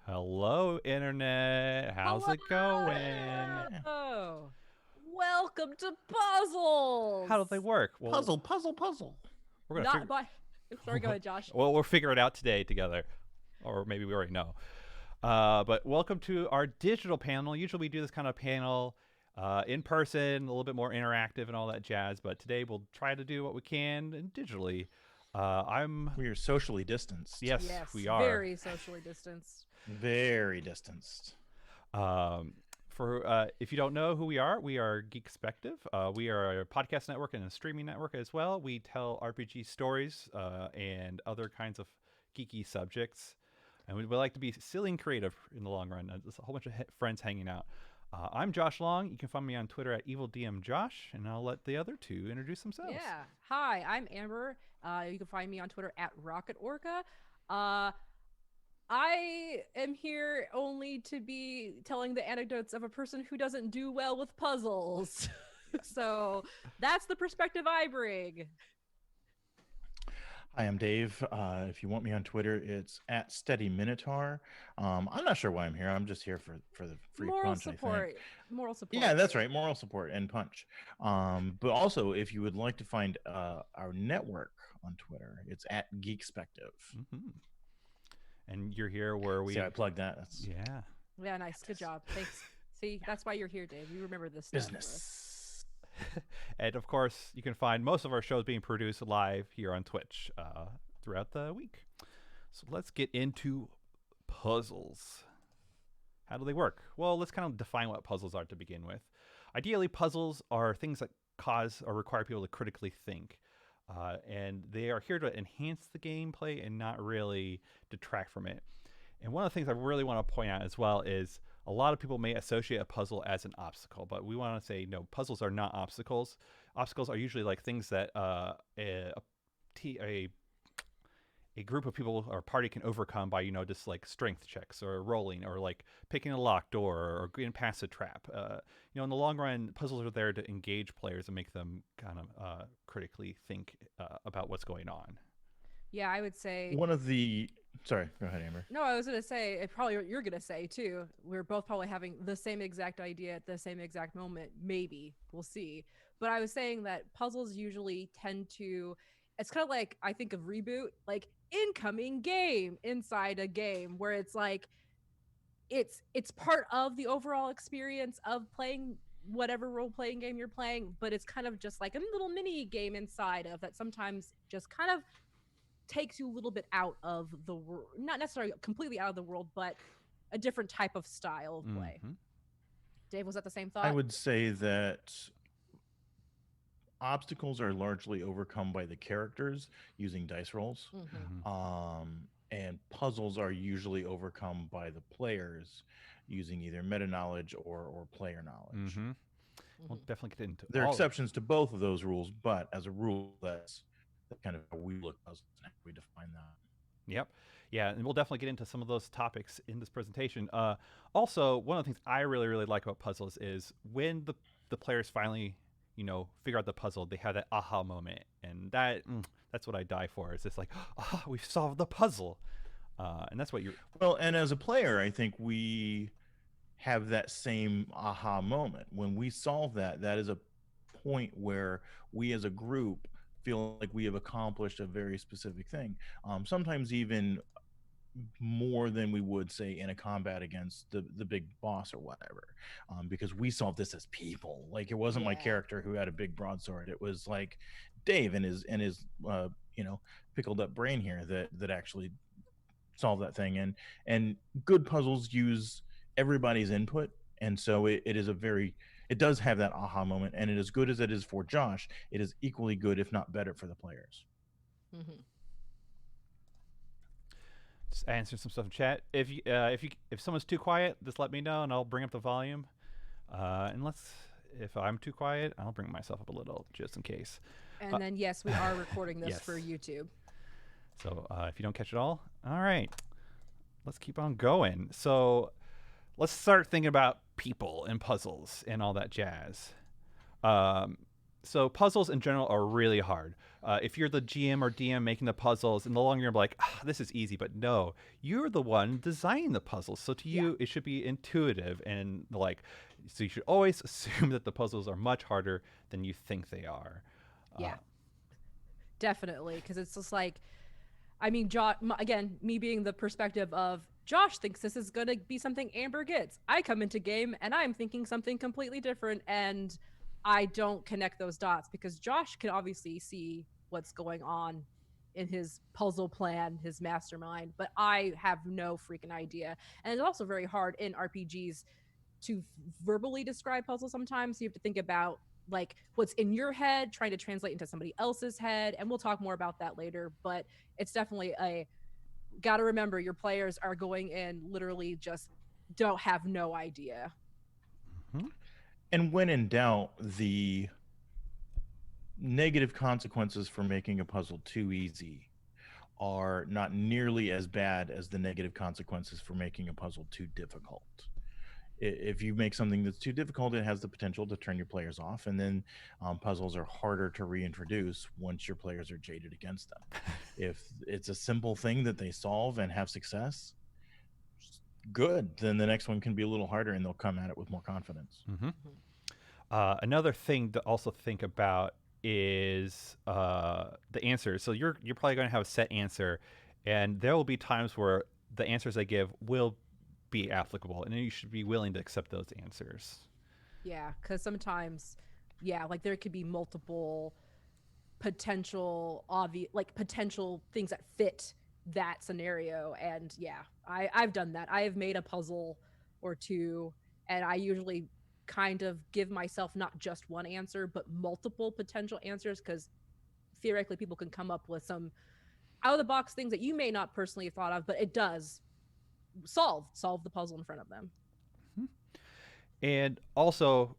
Hello, Internet. How's it going? Hello! Welcome to Puzzles! How do they work? Well, Puzzle, puzzle, puzzle. we're gonna Not figure. by. Sorry, go ahead, Josh. Well, we'll figure it out today together, or maybe we already know. But welcome to our digital panel. Usually, we do this kind of panel in person, a little bit more interactive and all that jazz. But today, we'll try to do what we can digitally. I'm We are socially distanced. Yes, Yes, we are. very socially distanced. Very distanced. Um, for if you don't know who we are Geekspective. We are a podcast network and a streaming network as well. We tell RPG stories and other kinds of geeky subjects, and we like to be silly and creative in the long run. There's a whole bunch of friends hanging out. I'm Josh Long. You can find me on Twitter at EvilDMJosh, and I'll let the other two introduce themselves. Yeah. Hi, I'm Amber. You can find me on Twitter at Rocket Orca. Uh, I am here only to be telling the anecdotes of a person who doesn't do well with puzzles. So that's the perspective I bring. Hi, I'm Dave. If you want me on Twitter, it's at Steady Minotaur. I'm not sure why I'm here. I'm just here for the free Moral punch, I think. support. Moral support. Yeah, that's right. Moral support and punch. But also, if you would like to find our network on Twitter, it's at Geekspective. Mm-hmm. And you're here where we. See, I plugged that. That's Yeah. Yeah, nice. Good job. Thanks. See, that's why you're here, Dave. You remember this stuff. business. And of course, you can find most of our shows being produced live here on Twitch throughout the week. So let's get into puzzles. How do they work? Well, let's kind of define what puzzles are to begin with. Ideally, puzzles are things that cause or require people to critically think. And they are here to enhance the gameplay and not really detract from it. And one of the things I really want to point out as well is a lot of people may associate a puzzle as an obstacle, but we want to say no, puzzles are not obstacles. Obstacles are usually like things that a group of people or party can overcome by just like strength checks or rolling or like picking a locked door or getting past a trap. In the long run, puzzles are there to engage players and make them kind of critically think about what's going on. Yeah, I would say. One of the sorry, go ahead, Amber. No, I was gonna say it. Probably what you're gonna say too. We're both probably having the same exact idea at the same exact moment. Maybe we'll see. But I was saying that puzzles usually tend to. It's kind of like I think of reboot, like incoming game inside a game, where it's like it's part of the overall experience of playing whatever role playing game you're playing, but it's kind of just like a little mini game inside of that sometimes just kind of takes you a little bit out of the world, not necessarily completely out of the world, but a different type of style of play. Mm-hmm. Dave, was that the same thought? I would say that obstacles are largely overcome by the characters using dice rolls. Mm-hmm. And puzzles are usually overcome by the players using either meta knowledge or player knowledge. Mm-hmm. We'll Mm-hmm. definitely get into There are all. exceptions to both of those rules, but as a rule, that's kind of how we look at puzzles and how we define that. Yep. Yeah, and we'll definitely get into some of those topics in this presentation. Also, one of the things I really, really like about puzzles is when the players finally, figure out the puzzle, they have that aha moment, and that's what I die for. It's just like, we've solved the puzzle, and that's what you're. Well, and as a player, I think we have that same aha moment. When we solve that, that is a point where we as a group feel like we have accomplished a very specific thing. Sometimes even more than we would say in a combat against the big boss or whatever, because we solved this as people. Like it wasn't my character who had a big broadsword. It was like Dave and his pickled up brain here that actually solved that thing. And good puzzles use everybody's input, and so it does have that aha moment. And it as good as it is for Josh, it is equally good, if not better, for the players. Mm-hmm. Just answer some stuff in chat. If someone's too quiet, just let me know and I'll bring up the volume. If I'm too quiet, I'll bring myself up a little just in case. And then yes, we are recording this yes. for YouTube. So if you don't catch it all right, let's keep on going. So let's start thinking about people and puzzles and all that jazz. So puzzles in general are really hard. If you're the GM or DM making the puzzles, in the long run, you're like, this is easy, but no, you're the one designing the puzzles. So to Yeah. you, it should be intuitive and like, so you should always assume that the puzzles are much harder than you think they are. Yeah, definitely. Because it's just like, I mean, Josh, again, me being the perspective of Josh thinks this is going to be something Amber gets. I come into game and I'm thinking something completely different, and I don't connect those dots because Josh can obviously see what's going on in his puzzle plan, his mastermind, but I have no freaking idea. And it's also very hard in RPGs to verbally describe puzzles sometimes. So you have to think about like what's in your head, trying to translate into somebody else's head. And we'll talk more about that later. But it's definitely a gotta remember your players are going in literally just don't have no idea. Mm-hmm. And when in doubt, the negative consequences for making a puzzle too easy are not nearly as bad as the negative consequences for making a puzzle too difficult. If you make something that's too difficult, it has the potential to turn your players off, and then puzzles are harder to reintroduce once your players are jaded against them. If it's a simple thing that they solve and have success, good. Then the next one can be a little harder, and they'll come at it with more confidence. Mm-hmm. Another thing to also think about is the answers. So you're probably going to have a set answer, and there will be times where the answers I give will be applicable, and you should be willing to accept those answers. Yeah, because sometimes, yeah, like there could be multiple potential obvious like potential things that fit that scenario. And yeah, I've done that. I have made a puzzle or two, and I usually kind of give myself not just one answer but multiple potential answers, because theoretically people can come up with some out of the box things that you may not personally have thought of, but it does solve the puzzle in front of them. And also,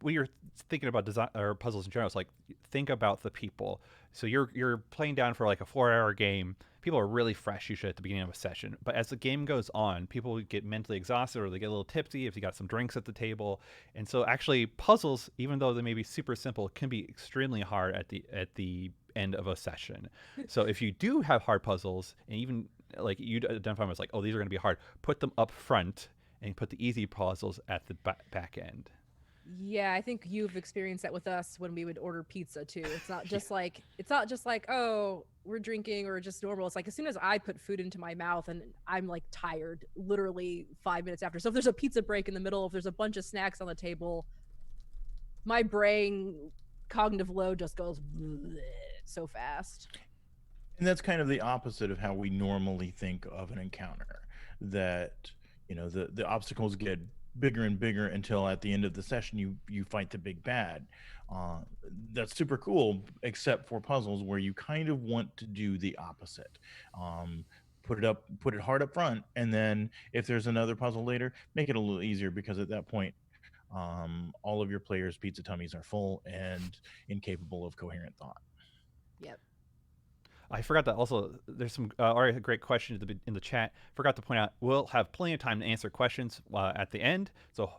when you're thinking about design or puzzles in general, it's like think about the people. So you're playing down for like a 4 hour game. People are really fresh usually at the beginning of a session, but as the game goes on, people get mentally exhausted or they get a little tipsy if you got some drinks at the table. And so actually, puzzles, even though they may be super simple, can be extremely hard at the end of a session. So if you do have hard puzzles, and even like you identify them as like, oh, these are going to be hard, put them up front and put the easy puzzles at the back end. Yeah, I think you've experienced that with us when we would order pizza too. It's not just like, oh, we're drinking or just normal. It's like as soon as I put food into my mouth and I'm like tired, literally 5 minutes after. So if there's a pizza break in the middle, if there's a bunch of snacks on the table, my brain cognitive load just goes so fast. And that's kind of the opposite of how we normally think of an encounter. That the obstacles get bigger and bigger until at the end of the session you fight the big bad. Uh, that's super cool, except for puzzles where you kind of want to do the opposite. Um, put it hard up front, and then if there's another puzzle later, make it a little easier because at that point, all of your players' pizza tummies are full and incapable of coherent thought. Yep. I forgot that also. There's some already a great question in the chat. Forgot to point out we'll have plenty of time to answer questions at the end. So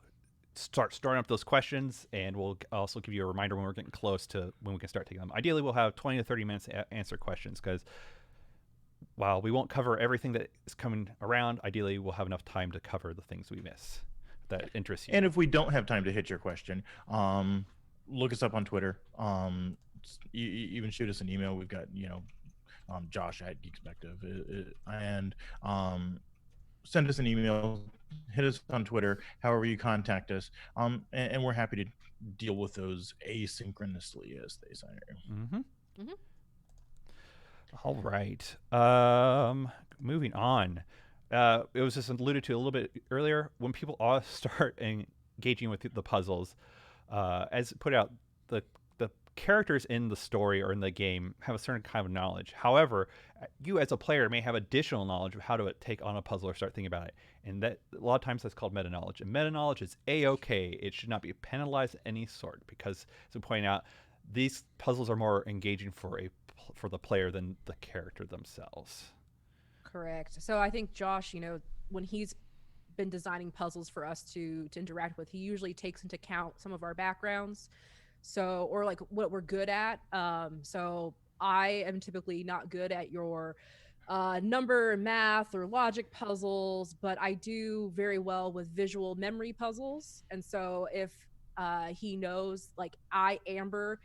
starting up those questions, and we'll also give you a reminder when we're getting close to when we can start taking them. Ideally, we'll have 20 to 30 minutes to answer questions because while we won't cover everything that is coming around, ideally we'll have enough time to cover the things we miss that interest you. And if we don't have time to hit your question, look us up on Twitter. Even shoot us an email. We've got Josh at Geekspective, and send us an email, hit us on Twitter, however you contact us, and we're happy to deal with those asynchronously, as they say. Mm-hmm. Mm-hmm. All right. Moving on. It was just alluded to a little bit earlier. When people all start engaging with the puzzles, as put out, the characters in the story or in the game have a certain kind of knowledge. However, you as a player may have additional knowledge of how to take on a puzzle or start thinking about it. And that a lot of times that's called meta knowledge. And meta knowledge is a-okay. It should not be penalized of any sort because, as we point out, these puzzles are more engaging for the player than the character themselves. Correct. So I think Josh, when he's been designing puzzles for us to interact with, he usually takes into account some of our backgrounds. So, or like what we're good at. So I am typically not good at your number, math, or logic puzzles, but I do very well with visual memory puzzles. And so if he knows, like, Amber,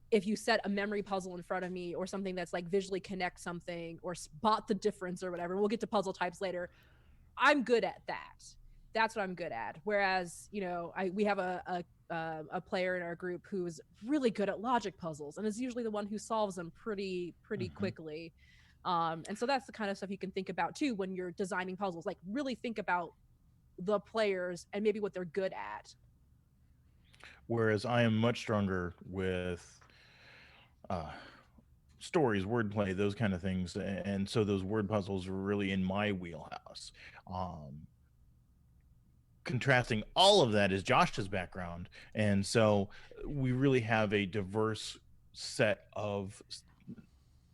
if you set a memory puzzle in front of me or something that's like visually connect something or spot the difference or whatever, we'll get to puzzle types later. I'm good at that. That's what I'm good at. Whereas, we have a player in our group who's really good at logic puzzles and is usually the one who solves them pretty quickly. And so that's the kind of stuff you can think about too when you're designing puzzles. Like, really think about the players and maybe what they're good at. Whereas I am much stronger with uh, stories, wordplay, those kind of things, and so those word puzzles are really in my wheelhouse. Contrasting all of that is Josh's background, and so we really have a diverse set of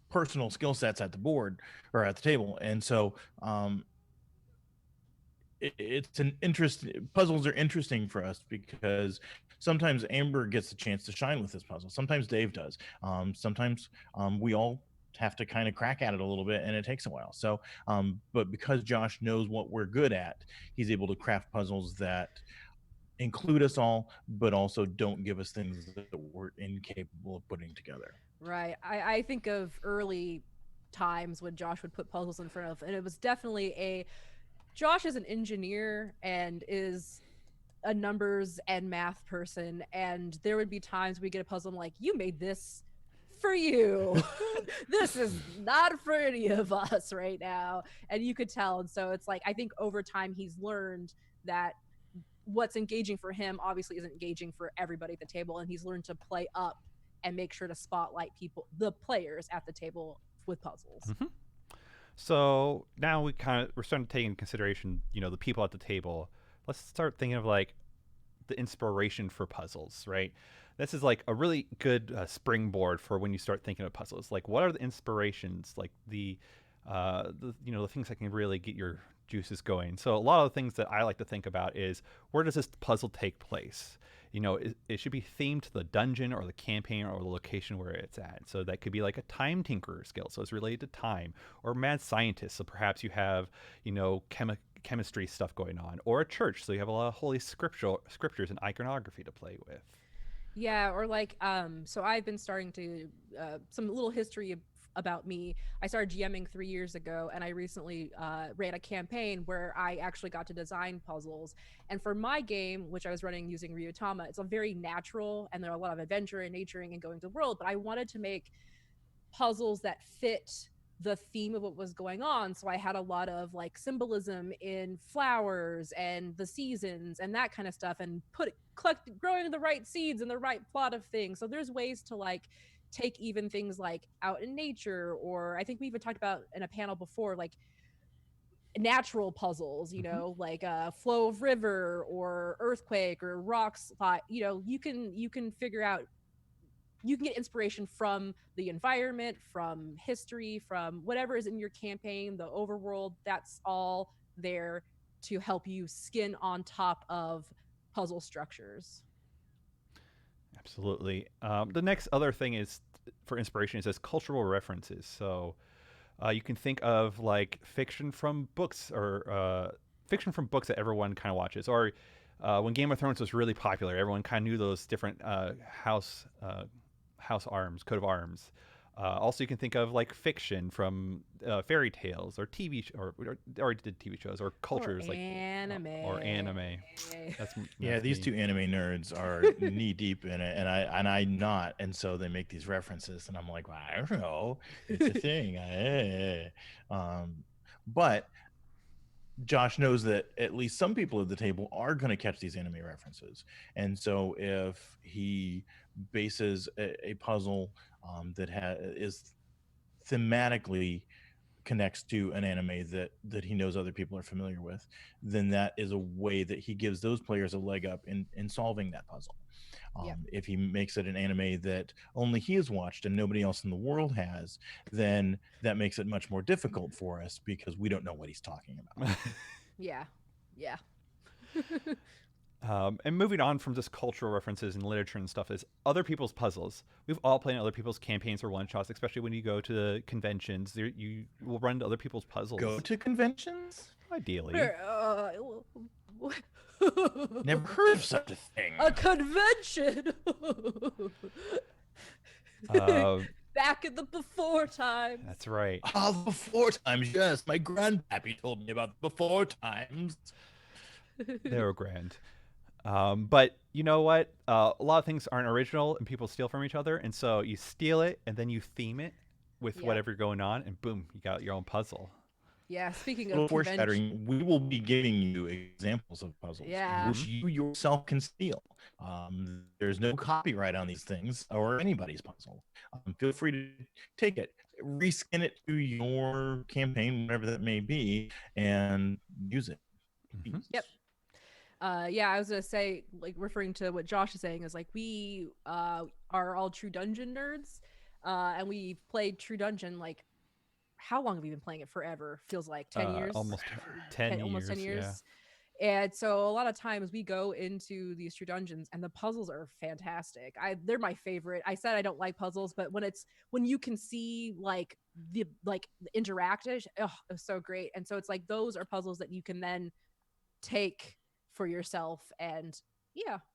personal skill sets at the board or at the table, and so it's an interest. Puzzles are interesting for us because sometimes Amber gets a chance to shine with this puzzle. Sometimes Dave does. Sometimes we all have to kind of crack at it a little bit, and it takes a while. So, but because Josh knows what we're good at, he's able to craft puzzles that include us all, but also don't give us things that we're incapable of putting together. Right. I think of early times when Josh would put puzzles in front of, and it was definitely Josh is an engineer and is a numbers and math person, and there would be times we get a puzzle, I'm like, you made this for you. This is not for any of us right now. And you could tell. And so it's like, I think over time he's learned that what's engaging for him obviously isn't engaging for everybody at the table, and he's learned to play up and make sure to spotlight the players at the table with puzzles. Mm-hmm. So now we're starting to take into consideration, the people at the table. Let's start thinking of like the inspiration for puzzles, right? This is like a really good springboard for when you start thinking of puzzles. Like, what are the inspirations? Like the things that can really get your juices going. So a lot of the things that I like to think about is, where does this puzzle take place? It should be themed to the dungeon or the campaign or the location where it's at. So that could be like a time tinkerer skill, so it's related to time, or mad scientist. So perhaps you have, chemistry stuff going on, or a church, so you have a lot of holy scriptures and iconography to play with. Yeah, or like, so I've been starting to some little history about me. I started GMing 3 years ago, and I recently ran a campaign where I actually got to design puzzles. And for my game, which I was running using Ryutama, it's a very natural, and there are a lot of adventure and naturing and going to the world. But I wanted to make puzzles that fit the theme of what was going on. So I had a lot of like symbolism in flowers and the seasons and that kind of stuff, and growing the right seeds and the right plot of things. So there's ways to like take even things like out in nature, or I think we even talked about in a panel before, like natural puzzles, like a flow of river or earthquake or rock slide. You can figure out, you can get inspiration from the environment, from history, from whatever is in your campaign, the overworld. That's all there to help you skin on top of puzzle structures. Absolutely. The next other thing is for inspiration is as cultural references. So you can think of like fiction from books, or fiction from books that everyone kind of watches, or when Game of Thrones was really popular, everyone kind of knew those different house arms, coat of arms. Also, you can think of like fiction from fairy tales or TV or already did TV shows, or cultures or anime. or anime. That's Yeah, these me. two anime nerds are knee deep in it, and I'm not, and so they make these references, and I'm like, well, I don't know, it's a thing. But Josh knows that at least some people at the table are going to catch these anime references, and so if he bases a puzzle that is thematically connects to an anime that he knows other people are familiar with, then that is a way that he gives those players a leg up in solving that puzzle. Yep. If he makes it an anime that only he has watched and nobody else in the world has, then that makes it much more difficult for us because we don't know what he's talking about. Yeah. And moving on from just cultural references and literature and stuff is other people's puzzles. We've all played other people's campaigns or one-shots, especially when you go to conventions. You will run into other people's puzzles. Go to conventions? Ideally. Never heard of such a thing. A convention. Back in the before times. That's right. Ah, the before times, yes. My grandpappy told me about the before times. They were grand. But you know what? A lot of things aren't original and people steal from each other. And so you steal it and then you theme it with whatever going on. And boom, you got your own puzzle. Yeah, speaking of foreshadowing, we will be giving you examples of puzzles which you yourself can steal. There's no copyright on these things or anybody's puzzle. Feel free to take it, reskin it to your campaign, whatever that may be, and use it. Yep. Yeah, I was gonna say, like, referring to what Josh is saying, is like we are all True Dungeon nerds, and we've played True Dungeon like, how long have we been playing it? Forever. Feels like 10 years. Almost 10 years. Almost 10 years. Yeah. And so a lot of times we go into these True Dungeons and the puzzles are fantastic. They're my favorite. I said I don't like puzzles, but when you can see like the interactive, it's so great. And so it's like those are puzzles that you can then take for yourself and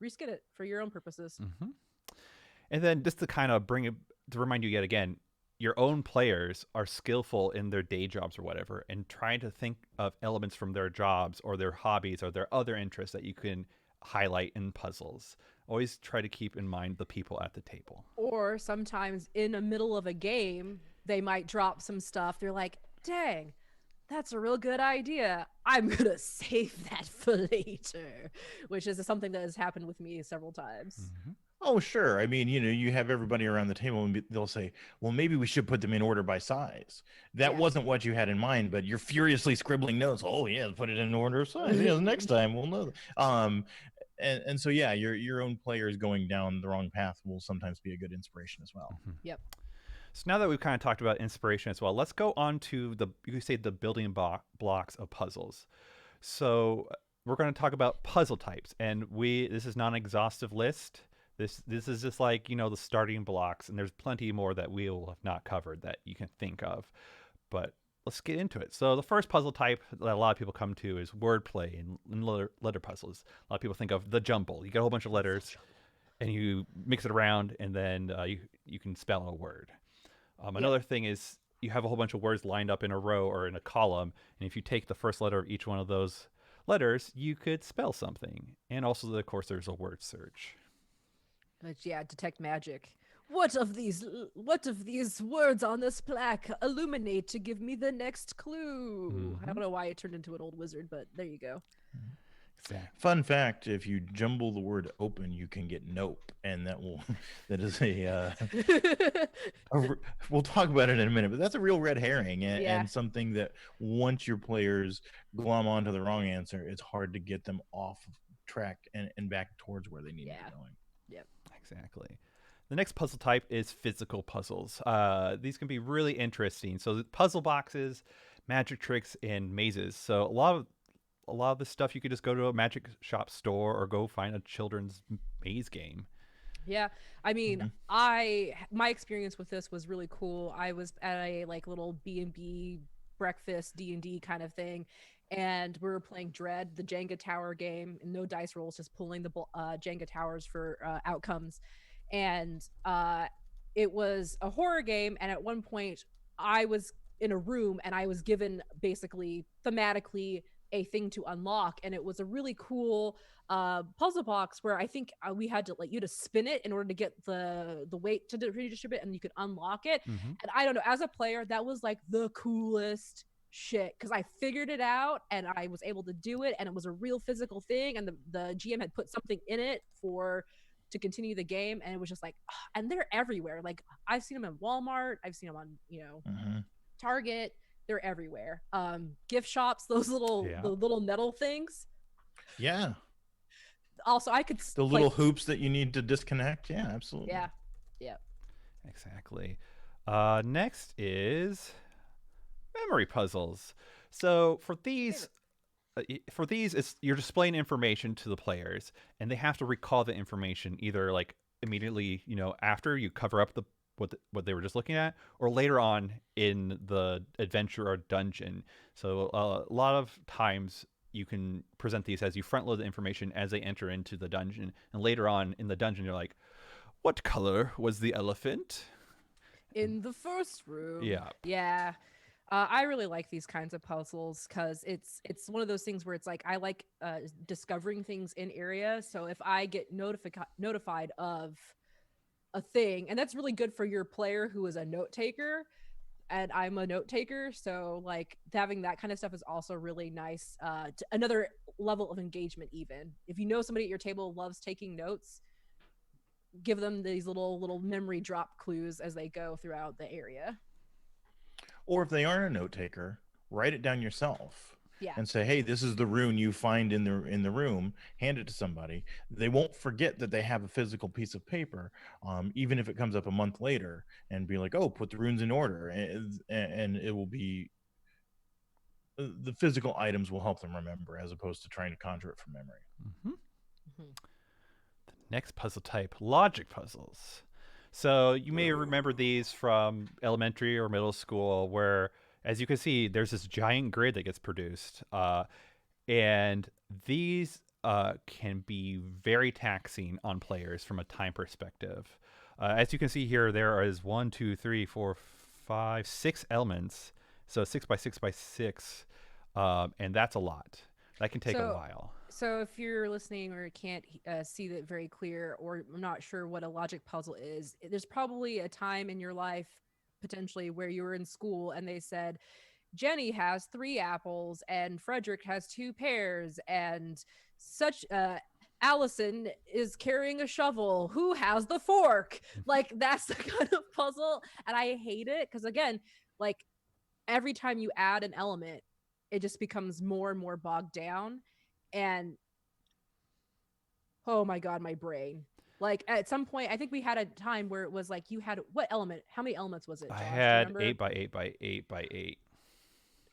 reskin it for your own purposes. Mm-hmm. And then just to kind of to remind you yet again, your own players are skillful in their day jobs or whatever, and trying to think of elements from their jobs or their hobbies or their other interests that you can highlight in puzzles. Always try to keep in mind the people at the table. Or sometimes in the middle of a game, they might drop some stuff. They're like, dang, that's a real good idea. I'm going to save that for later, which is something that has happened with me several times. Mm-hmm. Oh, sure. I mean, you have everybody around the table and they'll say, well, maybe we should put them in order by size. That wasn't what you had in mind, but you're furiously scribbling notes. Oh, yeah, put it in order of size. Yeah, next time we'll know. And so, yeah, your own players going down the wrong path will sometimes be a good inspiration as well. Mm-hmm. Yep. So now that we've kind of talked about inspiration as well, let's go on to you could say the building blocks of puzzles. So we're going to talk about puzzle types, and this is not an exhaustive list. This is just like, the starting blocks, and there's plenty more that we will have not covered that you can think of. But let's get into it. So the first puzzle type that a lot of people come to is wordplay and letter puzzles. A lot of people think of the jumble. You get a whole bunch of letters, and you mix it around, and then you can spell a word. Another thing is you have a whole bunch of words lined up in a row or in a column, and if you take the first letter of each one of those letters, you could spell something. And also, of course, there's a word search. But detect magic. What of these words on this plaque illuminate to give me the next clue? Mm-hmm. I don't know why it turned into an old wizard, but there you go. Exactly. Fun fact: if you jumble the word "open," you can get "nope," and that is we'll talk about it in a minute. But that's a real red herring, and something that once your players glom onto the wrong answer, it's hard to get them off track and back towards where they need to be going. Yep. Exactly. The next puzzle type is physical puzzles. These can be really interesting. So puzzle boxes, magic tricks, and mazes. So a lot of this stuff you could just go to a magic shop store or go find a children's maze game. Yeah, I mean, my experience with this was really cool. I was at a little B&B breakfast D&D kind of thing, and we were playing Dread, the Jenga tower game, and no dice rolls, just pulling the Jenga towers for outcomes. And it was a horror game, and at one point I was in a room and I was given basically thematically a thing to unlock, and it was a really cool puzzle box where I think we had to you to spin it in order to get the weight to redistribute, and you could unlock it. Mm-hmm. And I don't know, as a player, that was like the coolest shit, because I figured it out and I was able to do it, and it was a real physical thing, and the GM had put something in it to continue the game, and it was just like, and they're everywhere. Like, I've seen them in Walmart, I've seen them on Target, they're everywhere. Gift shops, those the little metal things. Yeah. Also, I could the little hoops that you need to disconnect. Yeah, absolutely. Yeah. Exactly. Next is memory puzzles. So for these, for these, you're displaying information to the players, and they have to recall the information either like immediately, after you cover up what they were just looking at, or later on in the adventure or dungeon. So a lot of times you can present these as you front load the information as they enter into the dungeon, and later on in the dungeon you're like, what color was the elephant In the first room. yeah Yeah. I really like these kinds of puzzles because it's one of those things where it's like I like discovering things in area. So if I get notified of a thing, and that's really good for your player who is a note taker, and I'm a note taker, so like having that kind of stuff is also really nice. Another level of engagement, even if you know somebody at your table loves taking notes, give them these little memory drop clues as they go throughout the area. Or if they aren't a note taker, write it down yourself. Yeah. And say, hey, this is the rune you find in the room. Hand it to somebody. They won't forget that they have a physical piece of paper, even if it comes up a month later, and be like, oh, put the runes in order, and it will be the physical items will help them remember, as opposed to trying to conjure it from memory. mm-hmm. The next puzzle type, logic puzzles. So you may remember these from elementary or middle school, where, as you can see, there's this giant grid that gets produced, and these can be very taxing on players from a time perspective. As you can see here, there is 1, 2, 3, 4, 5, 6 elements, so 6 by 6 by 6, and that's a lot. That can take a while. So if you're listening or can't see that very clear, or I'm not sure what a logic puzzle is, there's probably a time in your life potentially where you were in school and they said, Jenny has 3 apples and Frederick has 2 pears, and such Allison is carrying a shovel. Who has the fork? Like, that's the kind of puzzle. And I hate it because, again, like every time you add an element, it just becomes more and more bogged down. And oh my God, my brain. Like at some point, I think we had a time where it was like you had what element? How many elements was it, Josh? I had 8 by 8 by 8 by 8.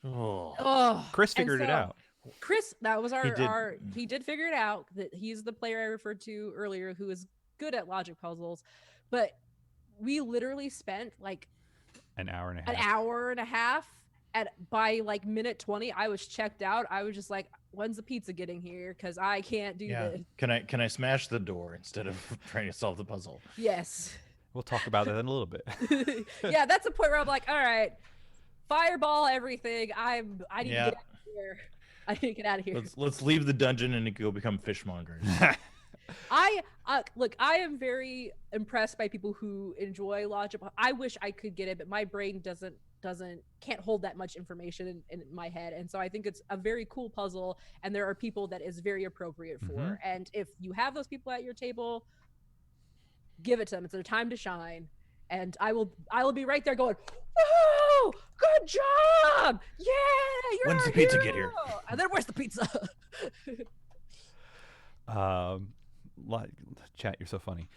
Oh, Chris figured it out. Chris, that was he did figure it out. That he's the player I referred to earlier who is good at logic puzzles. But we literally spent like an hour and a half. And by like minute 20, I was checked out. I was just like, when's the pizza getting here? Because I can't do this. Can I smash the door instead of trying to solve the puzzle? Yes. We'll talk about that in a little bit. Yeah, that's the point where I'm like, all right, fireball everything. I need to get out of here. I need to get out of here. Let's leave the dungeon and go become fishmongers. I am very impressed by people who enjoy logic. I wish I could get it, but my brain can't hold that much information in my head. And so I think it's a very cool puzzle, and there are people that is very appropriate for. Mm-hmm. And if you have those people at your table, give it to them. It's their time to shine. And I will be right there going, whoa, good job. Yeah, you're When's the pizza get here? And then where's the pizza? Chat, you're so funny.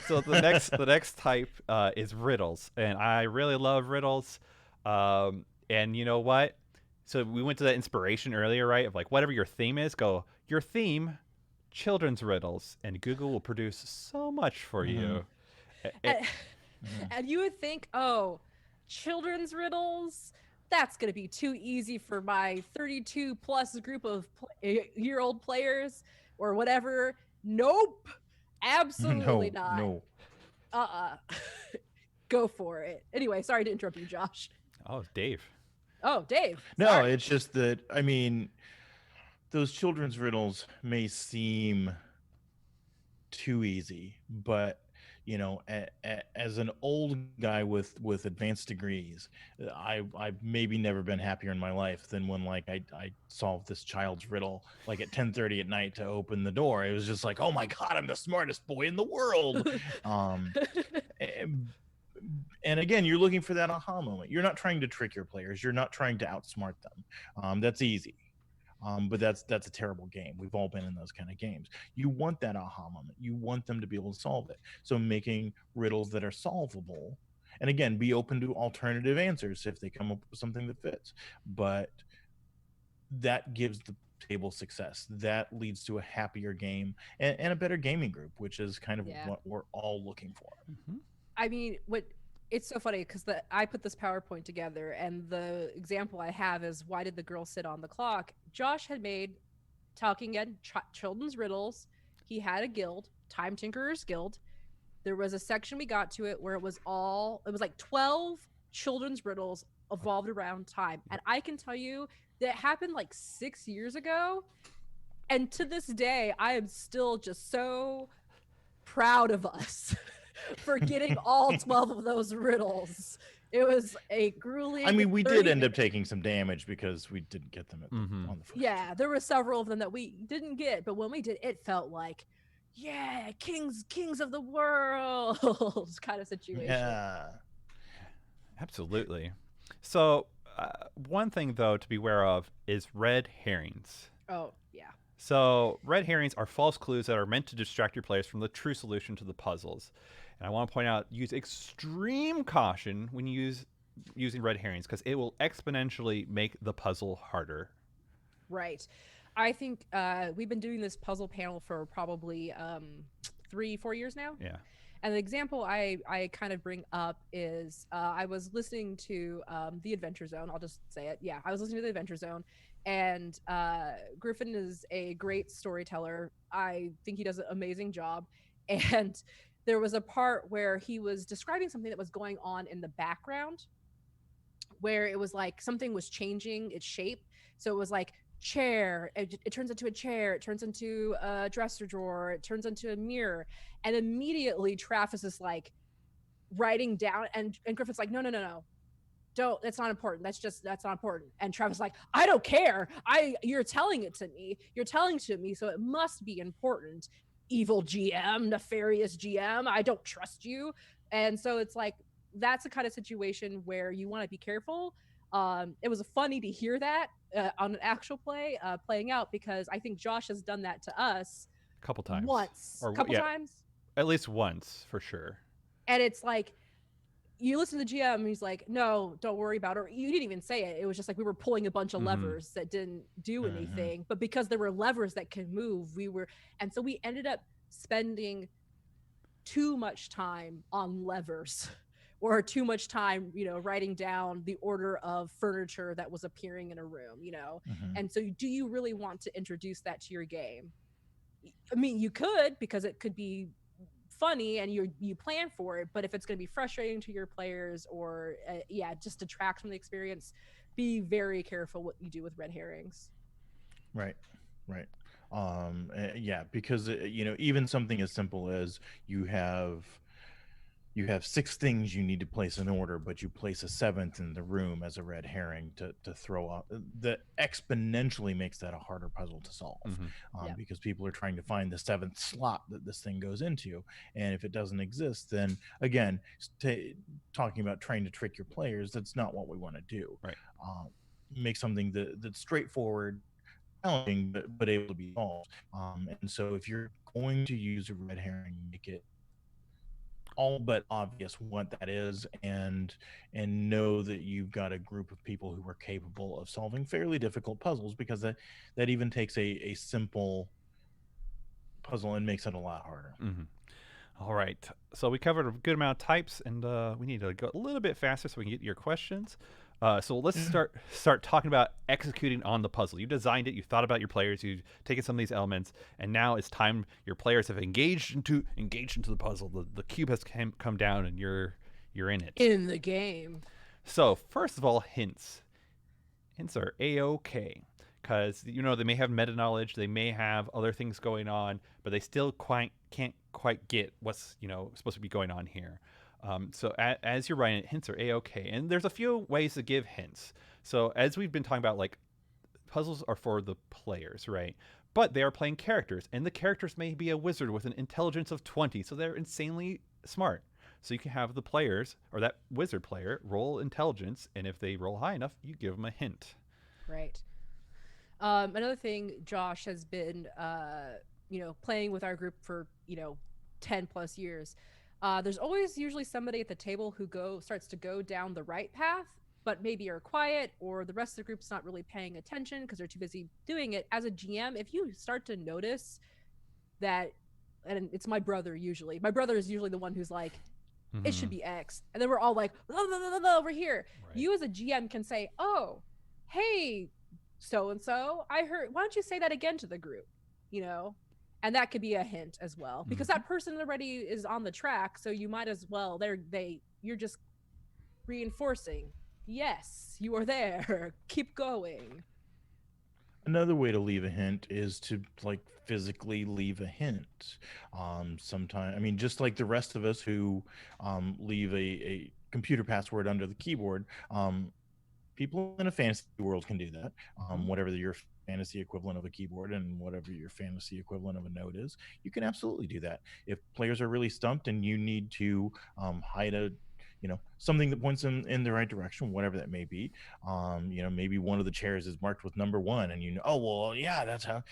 So the next type is riddles, and I really love riddles. And you know what? So we went to that inspiration earlier, right? Of like, whatever your theme is, go your theme, children's riddles, and Google will produce so much for you. And you would think, oh, children's riddles, that's going to be too easy for my 32 plus group of year-old players or whatever. Nope. Absolutely not. No. Go for it. Anyway, sorry to interrupt you, Josh. Oh, Dave. Oh, Dave. No, sorry. it's just that, I mean, those children's riddles may seem too easy, but you know, as an old guy with advanced degrees, I've maybe never been happier in my life than when like I solved this child's riddle like at 10:30 at night to open the door. It was just like, oh my God, I'm the smartest boy in the world. And again, you're looking for that aha moment. You're not trying to trick your players. You're not trying to outsmart them. That's easy. But that's a terrible game. We've all been in those kind of games. You want that aha moment. You want them to be able to solve it. So making riddles that are solvable, and again, be open to alternative answers if they come up with something that fits. But that gives the table success. That leads to a happier game and a better gaming group, which is kind of Yeah. what we're all looking for. Mm-hmm. I mean, what it's so funny because I put this PowerPoint together, and the example I have is why did the girl sit on the clock? Josh had made Talking Again children's riddles. He had a guild, Time Tinkerers Guild. There was a section we got to it where it was like 12 children's riddles evolved around time. And I can tell you that happened like 6 years ago. And to this day, I am still just so proud of us for getting all 12 of those riddles. It was a grueling. I mean, we 30 did end up minutes. taking some damage because we didn't get them on the first. Yeah, there were several of them that we didn't get, but when we did, it felt like, yeah, kings of the world kind of situation. Yeah. Absolutely. So, one thing though to be aware of is red herrings. Oh, yeah. So, red herrings are false clues that are meant to distract your players from the true solution to the puzzles. And I want to point out, use extreme caution when using red herrings because it will exponentially make the puzzle harder. Right. I think we've been doing this puzzle panel for probably 3-4 years now. Yeah. And the example I kind of bring up is I was listening to The Adventure Zone. I'll just say it. Yeah, I was listening to The Adventure Zone. And Griffin is a great storyteller. I think he does an amazing job. And there was a part where he was describing something that was going on in the background where it was like something was changing its shape. So it was like chair, it turns into a chair, it turns into a dresser drawer, it turns into a mirror. And immediately Travis is like writing down and Griffin's like, no. Don't, that's not important. That's not important. And Travis is like, I don't care. You're telling it to me. You're telling to me, so it must be important. Evil GM, nefarious GM, I don't trust you. And so it's like that's the kind of situation where you want to be careful. It was funny to hear that on an actual playing out because I think Josh has done that to us A couple times. couple times. At least once, for sure. And it's like, you listen to the GM and he's like, no, don't worry about it. Or you didn't even say it. It was just like we were pulling a bunch of levers that didn't do anything. But because there were levers that can move, and so we ended up spending too much time on levers or too much time, writing down the order of furniture that was appearing in a room, And so do you really want to introduce that to your game? I mean, you could, because it could be funny and you plan for it, but if it's going to be frustrating to your players or just detract from the experience, be very careful what you do with red herrings. Right. Because even something as simple as you have 6 things you need to place in order, but you place a 7th in the room as a red herring to throw off. That exponentially makes that a harder puzzle to solve because people are trying to find the 7th slot that this thing goes into. And if it doesn't exist, then again, talking about trying to trick your players, that's not what we want to do. Right. Make something that's straightforward, challenging, but able to be solved. And so if you're going to use a red herring, make it all but obvious what that is, and know that you've got a group of people who are capable of solving fairly difficult puzzles, because that even takes a simple puzzle and makes it a lot harder. All right, so we covered a good amount of types, and we need to go a little bit faster so we can get to your questions. So let's start talking about executing on the puzzle. You designed it, you thought about your players, you've taken some of these elements, and now it's time your players have engaged into the puzzle. The cube has come down, and you're in it. In the game. So first of all, hints. Hints are A-OK, because they may have meta knowledge, they may have other things going on, but they still can't quite get what's supposed to be going on here. So as you're writing it, hints are A-OK. And there's a few ways to give hints. So as we've been talking about, like, puzzles are for the players, right? But they are playing characters. And the characters may be a wizard with an intelligence of 20. So they're insanely smart. So you can have the players, or that wizard player, roll intelligence. And if they roll high enough, you give them a hint. Right. Another thing, Josh has been, playing with our group for, 10 plus years. There's always usually somebody at the table who starts to go down the right path, but maybe are quiet, or the rest of the group's not really paying attention because they're too busy doing it. As a GM, if you start to notice that, and it's my brother usually. My brother is usually the one who's like, it should be X. And then we're all like, over here. Right. You as a GM can say, oh, hey, so-and-so, I heard, why don't you say that again to the group? You know? And that could be a hint as well. Because that person already is on the track, so you might as well, you're just reinforcing. Yes, you are there. Keep going. Another way to leave a hint is to like physically leave a hint. Sometimes, I mean, just like the rest of us who leave a computer password under the keyboard, people in a fantasy world can do that. Whatever your fantasy equivalent of a keyboard and whatever your fantasy equivalent of a note is, you can absolutely do that. If players are really stumped and you need to hide a something that points them in the right direction, whatever that may be. Maybe one of the chairs is marked with number 1 and oh, well, yeah, that's how,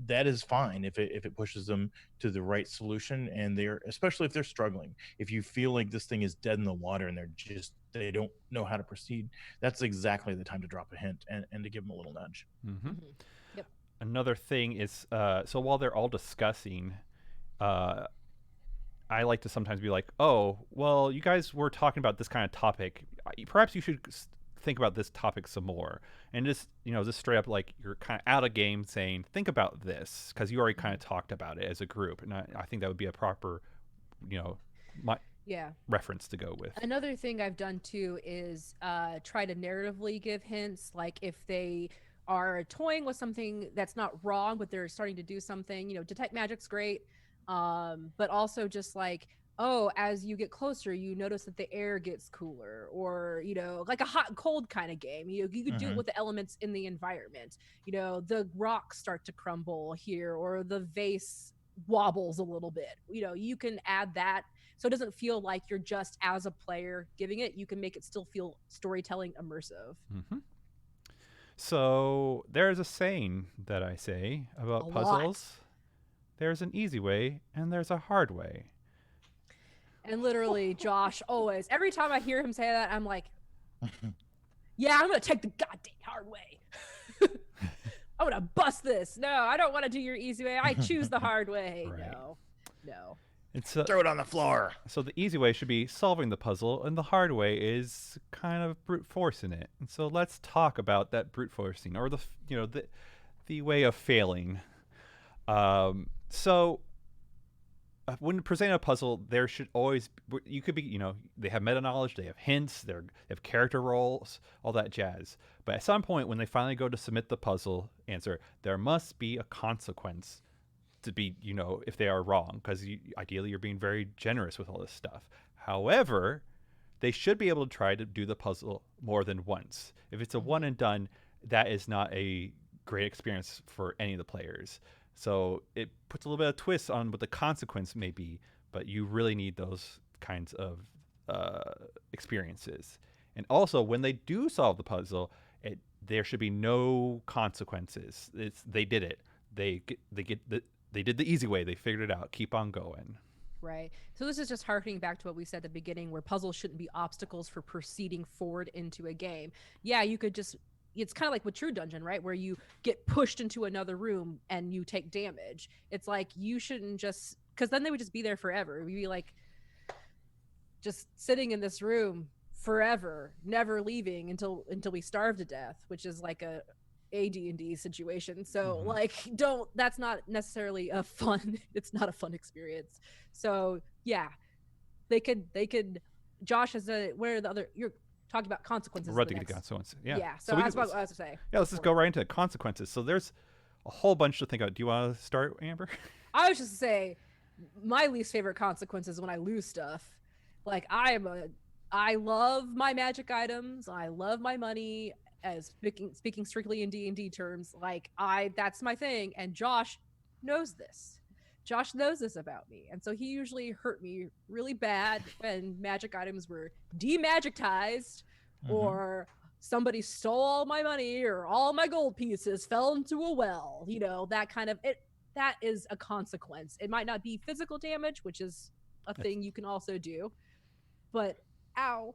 that is fine if it pushes them to the right solution. And especially if they're struggling, if you feel like this thing is dead in the water and they don't know how to proceed, that's exactly the time to drop a hint and to give them a little nudge. Yep. Another thing is, so while they're all discussing, I like to sometimes be like, oh, well, you guys were talking about this kind of topic. Perhaps you should think about this topic some more. And just straight up, like, you're kind of out of game saying, think about this, because you already kind of talked about it as a group. And I think that would be a proper, reference to go with. Another thing I've done too is try to narratively give hints. Like if they are toying with something that's not wrong, but they're starting to do something, detect magic's great. But also just like, oh, as you get closer, you notice that the air gets cooler, or, like a hot and cold kind of game. You could do it with the elements in the environment. The rocks start to crumble here, or the vase wobbles a little bit. You can add that. So it doesn't feel like you're just as a player giving it. You can make it still feel storytelling immersive. So there's a saying that I say about puzzles. There's an easy way and there's a hard way. And literally, Josh always, every time I hear him say that, I'm like, yeah, I'm going to take the goddamn hard way. I'm going to bust this. No, I don't want to do your easy way. I choose the hard way. Right. No. Throw it on the floor. So the easy way should be solving the puzzle, and the hard way is kind of brute forcing it. And so let's talk about that brute forcing, or the way of failing. So when presenting a puzzle, there should always, you could be, they have meta knowledge, they have hints, they have character roles, all that jazz. But at some point, when they finally go to submit the puzzle answer, there must be a consequence to be, if they are wrong, because ideally you're being very generous with all this stuff. However, they should be able to try to do the puzzle more than once. If it's a one and done, that is not a great experience for any of the players. So it puts a little bit of twist on what the consequence may be, but you really need those kinds of experiences. And also, when they do solve the puzzle, there should be no consequences. They did it. They did the easy way. They figured it out. Keep on going. Right. So this is just harkening back to what we said at the beginning, where puzzles shouldn't be obstacles for proceeding forward into a game. Yeah, you could just, it's kind of like with True Dungeon, right? Where you get pushed into another room and you take damage. It's like, you shouldn't just, because then they would just be there forever. We'd be like just sitting in this room forever, never leaving until we starve to death, which is like a D&D situation. So that's not necessarily it's not a fun experience. So yeah, they could Josh has what are the other, you're talking about consequences. Consequences. Yeah. Yeah. So that's what I was to say. Yeah, let's just go right into consequences. So there's a whole bunch to think about. Do you want to start, Amber? I was just to say, my least favorite consequence is when I lose stuff. Like I love my magic items. I love my money. As speaking strictly in D&D terms, that's my thing. And Josh knows this. Josh knows this about me. And so he usually hurt me really bad when magic items were demagictized, or somebody stole all my money, or all my gold pieces fell into a well. That kind of it. That is a consequence. It might not be physical damage, which is a thing you can also do, but ow.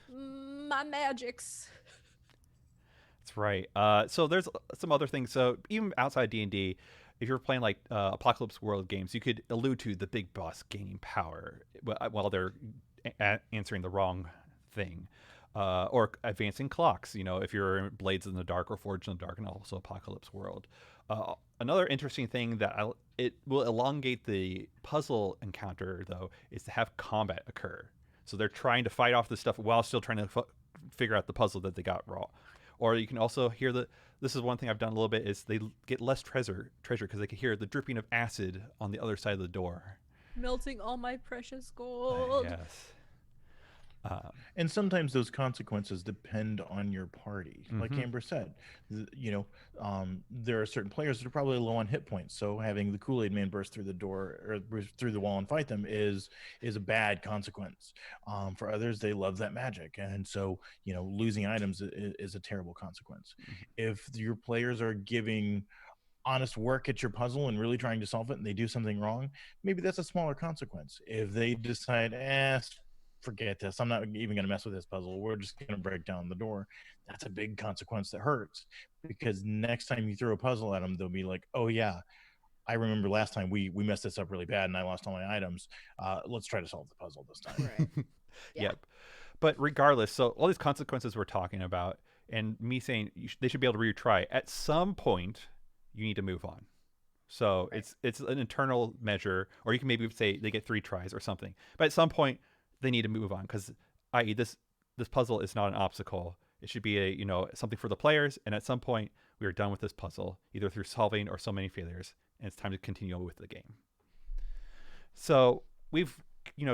My magics. That's right. So there's some other things. So even outside D&D, if you're playing like Apocalypse World games, you could allude to the big boss gaining power while they're answering the wrong thing. Or advancing clocks, if you're in Blades in the Dark or Forged in the Dark and also Apocalypse World. Another interesting thing that it will elongate the puzzle encounter, though, is to have combat occur. So they're trying to fight off this stuff while still trying to figure out the puzzle that they got wrong. Or you can also hear this is one thing I've done a little bit is they get less treasure because they can hear the dripping of acid on the other side of the door. Melting all my precious gold. Yes. And sometimes those consequences depend on your party. Like Mhm. Amber said, there are certain players that are probably low on hit points, so having the Kool-Aid Man burst through the door or burst through the wall and fight them is a bad consequence. For others, they love that magic, and so losing items is a terrible consequence. If your players are giving honest work at your puzzle and really trying to solve it and they do something wrong, maybe that's a smaller consequence. If they decide, forget this, I'm not even going to mess with this puzzle, we're just going to break down the door, that's a big consequence that hurts, because next time you throw a puzzle at them, they'll be like, oh yeah, I remember last time we messed this up really bad and I lost all my items. Let's try to solve the puzzle this time. Right. Yeah. Yep. But regardless, so all these consequences we're talking about, and me saying they should be able to retry. At some point, you need to move on. So Right. it's an internal measure, or you can maybe say they get 3 tries or something. But at some point, they need to move on because, i.e., this puzzle is not an obstacle. It should be something for the players. And at some point, we are done with this puzzle, either through solving or so many failures, and it's time to continue with the game. So we've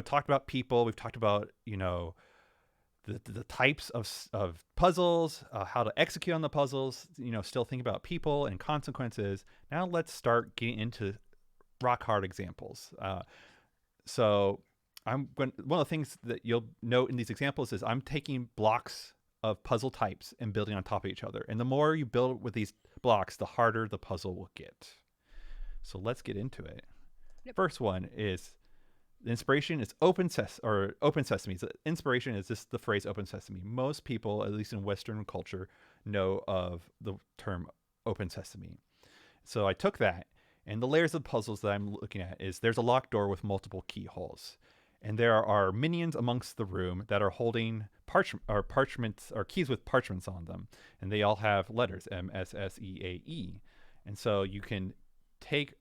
talked about people. We've talked about the types of puzzles, how to execute on the puzzles, still think about people and consequences. Now let's start getting into rock hard examples. So one of the things that you'll note in these examples is I'm taking blocks of puzzle types and building on top of each other. And the more you build with these blocks, the harder the puzzle will get. So let's get into it. Yep. First one is the inspiration is open sesame. So inspiration is just the phrase open sesame. Most people, at least in Western culture, know of the term open sesame. So I took that, and the layers of puzzles that I'm looking at is there's a locked door with multiple keyholes. And there are minions amongst the room that are holding parchments or keys with parchments on them. And they all have letters, MSSEAE. And so you can take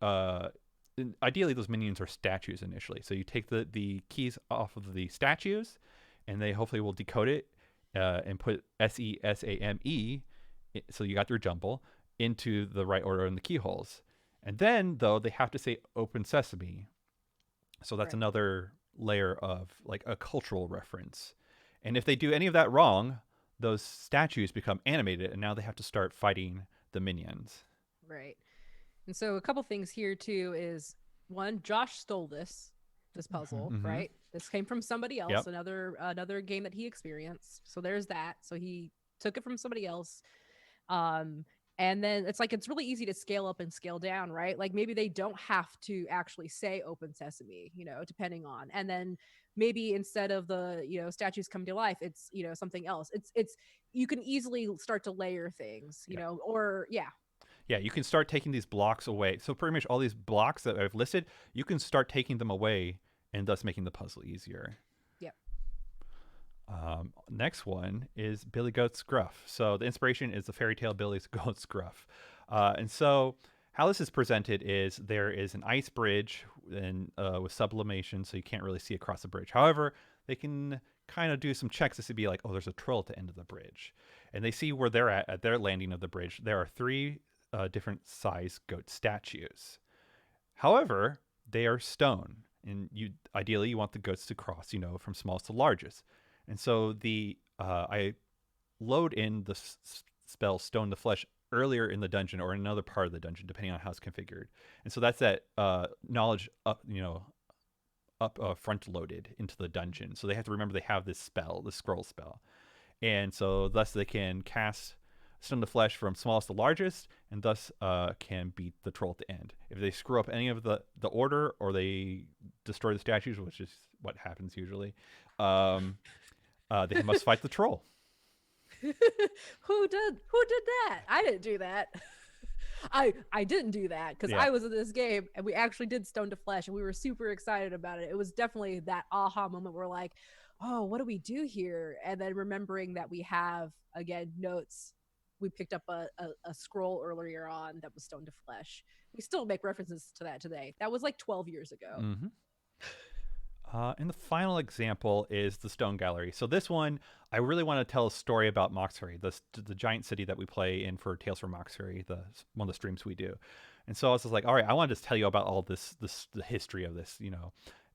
ideally those minions are statues initially, so you take the keys off of the statues and they hopefully will decode it and put SESAME, so you got their jumble, into the right order in the keyholes. And then though they have to say open sesame, so that's Right. another layer of like a cultural reference. And if they do any of that wrong, those statues become animated and now they have to start fighting the minions. Right. And so a couple things here too is one, Josh stole this puzzle, Mhm. right? This came from somebody else, Yep. another game that he experienced. So there's that. So he took it from somebody else. And then it's really easy to scale up and scale down, right? Like maybe they don't have to actually say open sesame, depending on. And then maybe instead of the, statues come to life, it's, something else. It's you can easily start to layer things, Yeah. or yeah. Yeah, you can start taking these blocks away. So pretty much all these blocks that I've listed, you can start taking them away and thus making the puzzle easier. Yep. Next one is Billy Goat's Gruff. So the inspiration is the fairy tale Billy Goat's Gruff. And so how this is presented is there is an ice bridge and with sublimation, so you can't really see across the bridge. However, they can kind of do some checks to be like, oh, there's a troll at the end of the bridge. And they see where they're at their landing of the bridge. There are 3 different size goat statues. However, they are stone, and ideally you want the goats to cross, from smallest to largest. And so I load in the spell Stone the Flesh earlier in the dungeon or in another part of the dungeon, depending on how it's configured. And so that's that knowledge up, front loaded into the dungeon. So they have to remember they have this spell, the scroll spell, and so thus they can cast Stone the Flesh from smallest to largest, and thus can beat the troll at the end. If they screw up any of the order or they destroy the statues, which is what happens usually, They must fight the troll. Who did that? I didn't do that. I didn't do that because Yeah. I was in this game and we actually did Stone to Flesh and we were super excited about it. It was definitely that aha moment where we're like, oh, what do we do here? And then remembering that we have again notes. We picked up a scroll earlier on that was Stone to Flesh. We still make references to that today. That was like 12 years ago. Mm-hmm. And the final example is the Stone Gallery. So this one, I really want to tell a story about Moxbury, the giant city that we play in for Tales from Moxbury, one of the streams we do. And so I was just like, all right, I want to just tell you about all the history of this,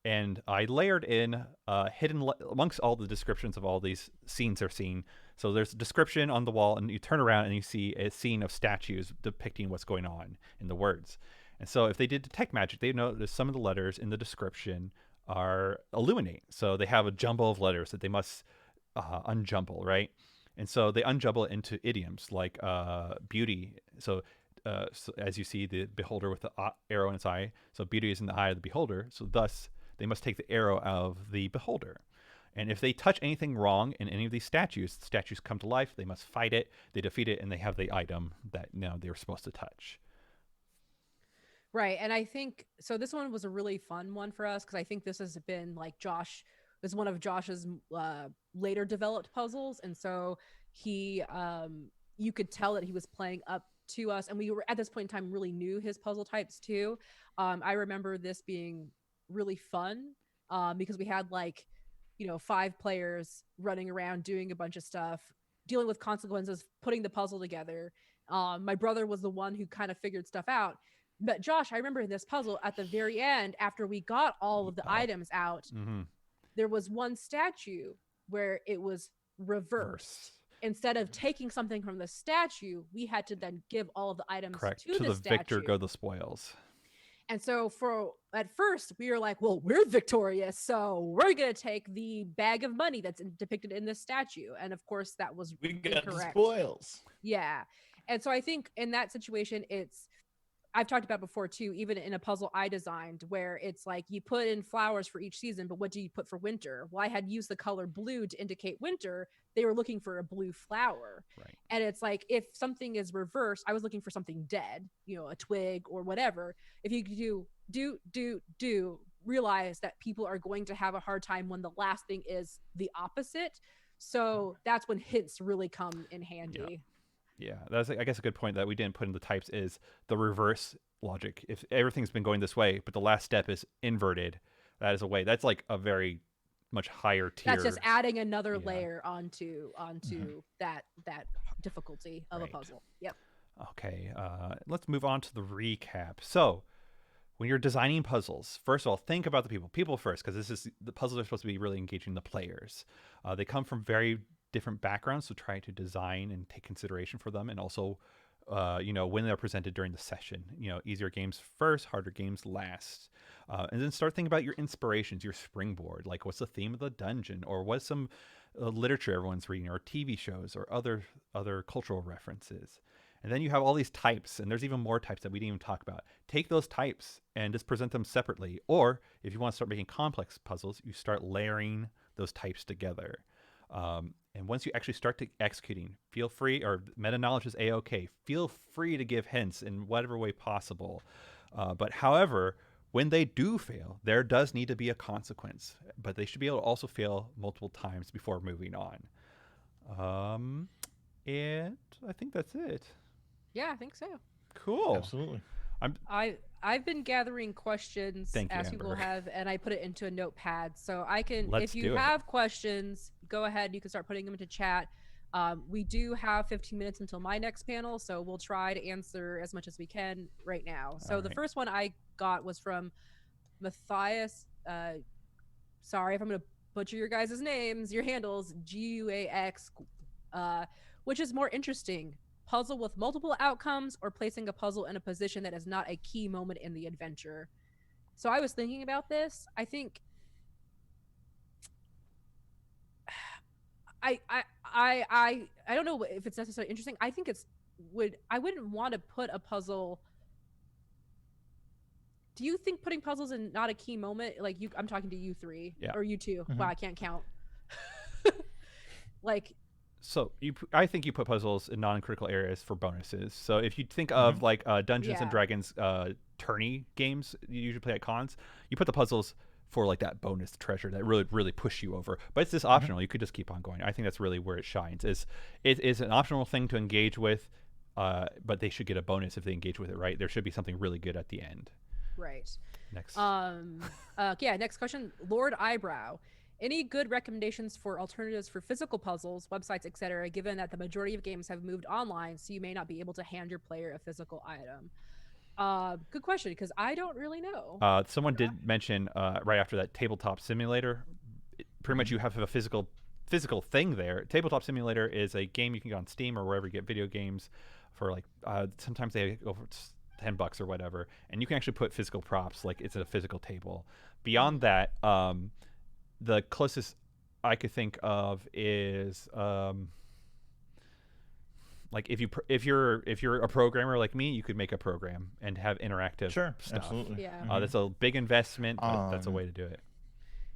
And I layered in hidden amongst all the descriptions of all these scenes they're seeing. So there's a description on the wall, and you turn around and you see a scene of statues depicting what's going on in the words. And so if they did detect magic, they notice some of the letters in the description are illuminate. So they have a jumble of letters that they must unjumble, right? And so they unjumble it into idioms like beauty. So as you see, the beholder with the arrow in its eye. So beauty is in the eye of the beholder. So thus, they must take the arrow out of the beholder. And if they touch anything wrong in any of these statues, the statues come to life. They must fight it. They defeat it, and they have the item that they were supposed to touch. Right. And I think so. This one was a really fun one for us because I think this has been like this is one of Josh's later developed puzzles. And so you could tell that he was playing up to us. And we were at this point in time really knew his puzzle types too. I remember this being really fun because we had 5 players running around doing a bunch of stuff, dealing with consequences, putting the puzzle together. My brother was the one who kind of figured stuff out. But Josh, I remember in this puzzle at the very end, after we got all of the items out, there was one statue where it was reversed. Instead of taking something from the statue, we had to then give all of the items to the statue. Victor go the spoils. And so at first we were like, well, we're victorious, so we're going to take the bag of money that's depicted in this statue. And of course that was incorrect. The spoils. Yeah. And so I think in that situation, I've talked about before too, even in a puzzle I designed where it's like you put in flowers for each season, but what do you put for winter? Well, I had used the color blue to indicate winter. They were looking for a blue flower. Right. And it's like, if something is reversed, I was looking for something dead, a twig or whatever. If you do realize that people are going to have a hard time when the last thing is the opposite. So that's when hints really come in handy. Yeah. Yeah, that's, I guess, a good point that we didn't put in the types is the reverse logic. If everything's been going this way, but the last step is inverted, that is a way. That's like a very much higher tier. That's just adding another layer onto that difficulty of a puzzle. Yep. Okay, let's move on to the recap. So, when you're designing puzzles, first of all, think about the people first, because the puzzles are supposed to be really engaging the players. They come from very different backgrounds, so try to design and take consideration for them, and also when they're presented during the session. Easier games first, harder games last, and then start thinking about your inspirations, your springboard, like what's the theme of the dungeon, or what's some literature everyone's reading, or TV shows, or other cultural references. And then you have all these types, and there's even more types that we didn't even talk about. Take those types and just present them separately, or if you want to start making complex puzzles, you start layering those types together. And once you actually start to executing, feel free, or meta knowledge is a-okay. Feel free to give hints in whatever way possible. But however, when they do fail, there does need to be a consequence. But they should be able to also fail multiple times before moving on. And I think that's it. Yeah, I think so. Cool. Absolutely. I've been gathering questions as people have, and I put it into a notepad. So I can, if you have questions, go ahead. You can start putting them into chat. We do have 15 minutes until my next panel, so we'll try to answer as much as we can right now. So the first one I got was from Matthias. Sorry if I'm going to butcher your guys' names, your handles, GUAX, which is more interesting? Puzzle with multiple outcomes, or placing a puzzle in a position that is not a key moment in the adventure? So I was thinking about this. I think I don't know if it's necessarily interesting. I think I wouldn't want to put a puzzle. Do you think putting puzzles in not a key moment, like I'm talking to you three, or you two? Wow, I can't count. Like, So I think you put puzzles in non-critical areas for bonuses. So if you think of like Dungeons and Yeah. Dragons tourney games you usually play at cons, you put the puzzles for like that bonus treasure that really push you over. But it's just optional. You could just keep on going. I think that's really where it shines. It is an optional thing to engage with, but they should get a bonus if they engage with it right. There should be something really good at the end. right. Next. Yeah, next question. Lord Eyebrow. Any good recommendations for alternatives for physical puzzles, websites, etc., given that the majority of games have moved online, so you may not be able to hand your player a physical item? Good question, because I don't really know. Someone did mention right after that tabletop simulator. Pretty much you have a physical thing there. Tabletop Simulator is a game you can get on Steam or wherever you get video games for like sometimes they go for $10 or whatever, and you can actually put physical props like it's a physical table. Beyond that, the closest I could think of is like if you're a programmer like me, you could make a program and have interactive stuff. Absolutely. Yeah. That's a big investment, but that's a way to do it.